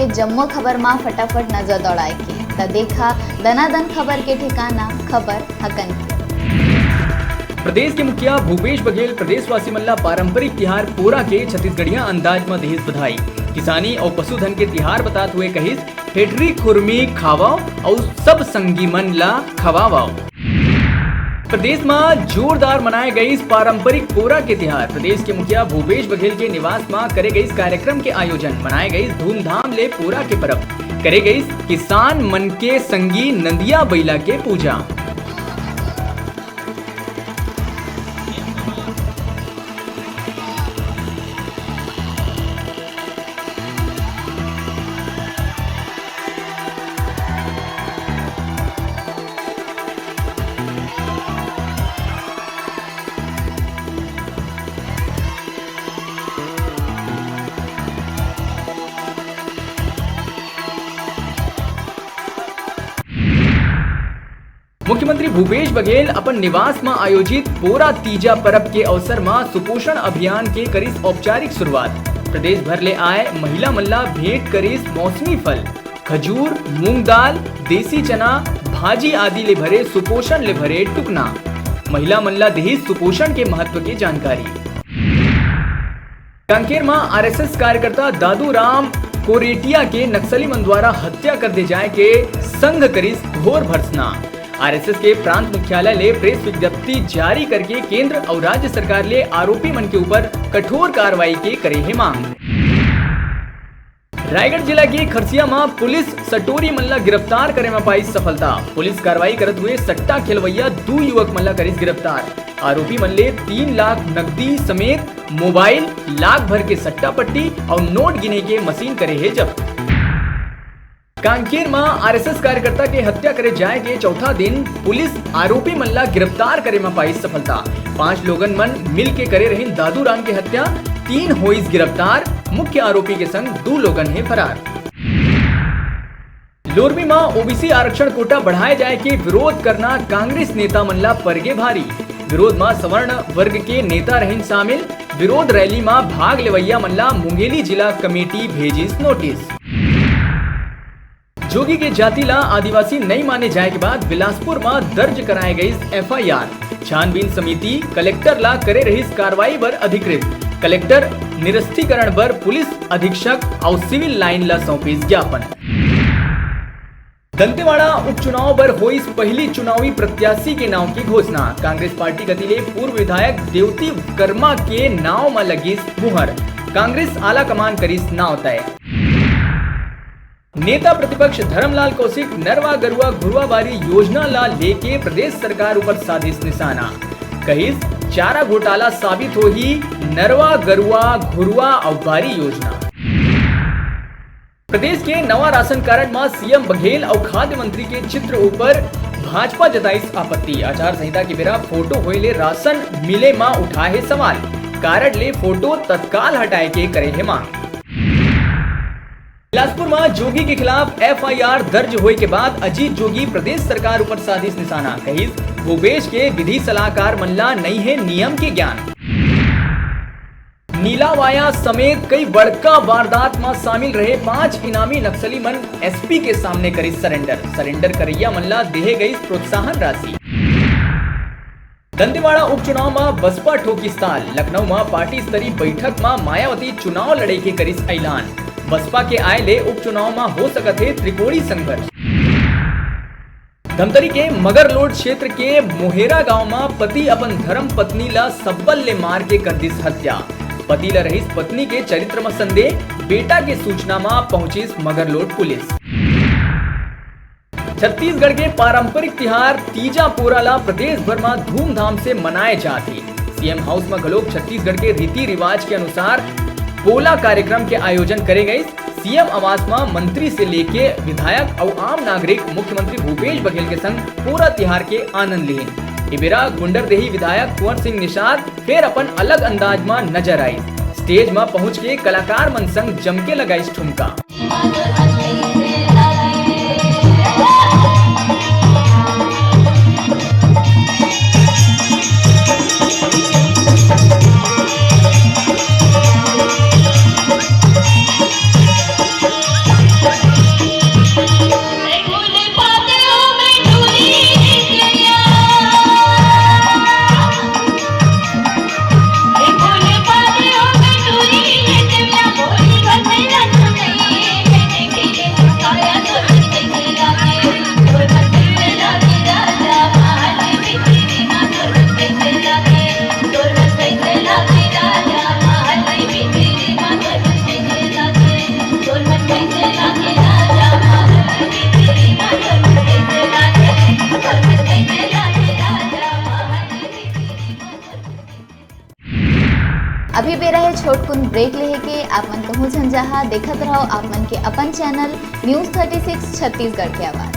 के जम्मो खबर में फटाफट नजर दौड़ाए के त देखा दनादन खबर के ठिकाना खबर हकन के। प्रदेश के मुखिया भूपेश बघेल प्रदेशवासी मल्ला पारंपरिक तिहार पोरा के छत्तीसगढ़िया अंदाज में देहिस बधाई। किसानी और पशुधन के तिहार बताते हुए कहिस ठेठरी खुरमी खावाओ और सब संगी मन ला खवावाओ। प्रदेश में जोरदार मनाए गए इस पारंपरिक पोरा के तिहार। प्रदेश के मुखिया भूपेश बघेल के निवास में करे गए इस कार्यक्रम के आयोजन मनाए गए धूमधाम ले पोरा के पर्व करे गई किसान मन के संगी नंदिया बैला के पूजा। मुख्यमंत्री भूपेश बघेल अपन निवास में आयोजित पोरा तीजा पर्व के अवसर में सुपोषण अभियान के करिस औपचारिक शुरुआत। प्रदेश भर ले आए महिला मल्ला भेंट करिस मौसमी फल, खजूर, मूंग दाल, देसी चना, भाजी आदि ले भरे सुपोषण ले भरे टुकना। महिला मल्ला देही सुपोषण के महत्व की जानकारी। कांकेर में आरएसएस कार्यकर्ता दादू राम कोरेटिया के नक्सली मन द्वारा हत्या कर दे जाए के संघ करिस घोर भर्त्सना। आरएसएस के प्रांत मुख्यालय ले प्रेस विज्ञप्ति जारी करके केंद्र और राज्य सरकार ले आरोपी मन के ऊपर कठोर कार्रवाई के करे है मांग। रायगढ़ जिला के खरसिया में पुलिस सटोरी मल्ला गिरफ्तार करे में पाई सफलता। पुलिस कार्रवाई करत हुए सट्टा खेलवैया 2 युवक मल्ला करिस गिरफ्तार। आरोपी मन ले 3 लाख नकदी समेत मोबाइल, लाख भर के सट्टा पट्टी और नोट गिने के मशीन करे है जब्त। कांकेर में आरएसएस कार्यकर्ता के हत्या करे जाए के चौथा दिन पुलिस आरोपी मल्ला गिरफ्तार करे में पाई सफलता। 5 लोगन मन मिल के करे रही दादू राम की हत्या, 3 होइस गिरफ्तार। मुख्य आरोपी के संग 2 लोगन है फरार। लोरमी में ओबीसी आरक्षण कोटा बढ़ाए जाए के विरोध करना कांग्रेस नेता मल्ला परगे भारी। विरोध में सवर्ण वर्ग के नेता रहिन शामिल। विरोध रैली में भाग लेवैया मल्ला मुंगेली जिला कमेटी भेजिस नोटिस। जोगी के जाति ला आदिवासी नहीं माने जाए के बाद बिलासपुर में दर्ज कराए गई एफआईआर। छानबीन समिति कलेक्टर ला करे रही कार्रवाई पर अधिकृत। कलेक्टर निरस्तीकरण पर पुलिस अधीक्षक और सिविल लाइन ला सौंपी ज्ञापन। दंतेवाड़ा उपचुनाव पर हुई पहली चुनावी प्रत्याशी के नाम की घोषणा। कांग्रेस पार्टी गतिले पूर्व विधायक देवती कर्मा के नाव में लगी मुहर। कांग्रेस आला कमान करीस नाव तय। नेता प्रतिपक्ष धर्मलाल कौशिक नरवा गरुआ घुरवा बारी योजना ला लेके प्रदेश सरकार ऊपर साधिस निशाना। कहिस चारा घोटाला साबित हो ही नरवा गरुआ घुरवा और बारी योजना। प्रदेश के नवा राशन कार्ड में सीएम बघेल और खाद्य मंत्री के चित्र ऊपर भाजपा जताइस आपत्ति। आचार संहिता के बेरा फोटो होइले राशन मिले में उठाए सवाल। कार्ड ले फोटो तत्काल हटाए के करे है मांग। बिलासपुर में जोगी के खिलाफ एफआईआर दर्ज होए के बाद अजीत जोगी प्रदेश सरकार ऊपर साधिस निशाना। कहिस भूपेश के विधि सलाहकार मल्ला नहीं है नियम के ज्ञान। नीलावाया समेत कई बड़का वारदात में शामिल रहे 5 इनामी नक्सली मन एसपी के सामने करी सरेंडर करैया मल्ला देहे गई प्रोत्साहन राशि। दंतेवाड़ा उपचुनाव में बसपा ठोकिस ताल। लखनऊ में पार्टी स्तरीय बैठक में मायावती चुनाव लड़े के करिस ऐलान। बसपा के आए ले उपचुनाव में हो सकत है त्रिकोणी संघर्ष। धमतरी के मगरलोड क्षेत्र के मोहेरा गांव में पति अपन धर्म पत्नी ला सब्बल ले मार के कर दिस हत्या। पति ला रहीस पत्नी के चरित्र में संदेह। बेटा के सूचना में पहुंचिस मगरलोड पुलिस। छत्तीसगढ़ के पारंपरिक तिहार तीजा पोरा ला प्रदेश भर में धूमधाम से मनाए जाते। सीएम हाउस में घलोक छत्तीसगढ़ के रीति रिवाज के अनुसार पोला कार्यक्रम के आयोजन करे गए। सीएम आवास में मंत्री से लेके विधायक और आम नागरिक मुख्यमंत्री भूपेश बघेल के संग पूरा तिहार के आनंद लिए। इबेरा गुंडरदेही विधायक कुंवर सिंह निषाद फिर अपन अलग अंदाज में नजर आई। स्टेज में पहुंच के कलाकार मन संग जम के लगाई ठुमका। छोटकुन ब्रेक लेहे के आपमन कहूँ झन जहाँ देखत रहो आपमन के अपन चैनल न्यूज़ 36 छत्तीसगढ़ के आवाज।